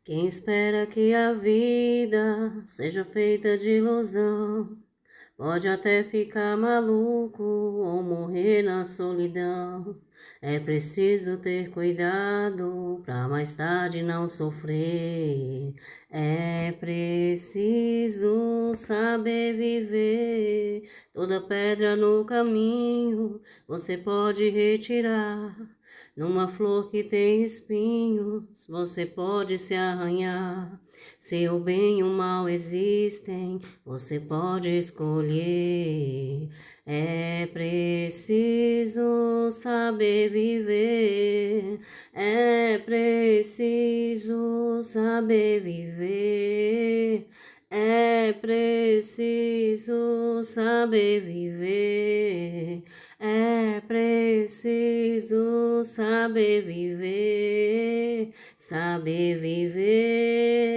Quem espera que a vida seja feita de ilusão, pode até ficar maluco ou morrer na solidão. É preciso ter cuidado pra mais tarde não sofrer. É preciso saber viver. Toda pedra no caminho você pode retirar. Numa flor que tem espinhos, você pode se arranhar. Se o bem e o mal existem, você pode escolher. É preciso saber viver. É preciso saber viver. É preciso saber viver. É preciso saber viver, saber viver.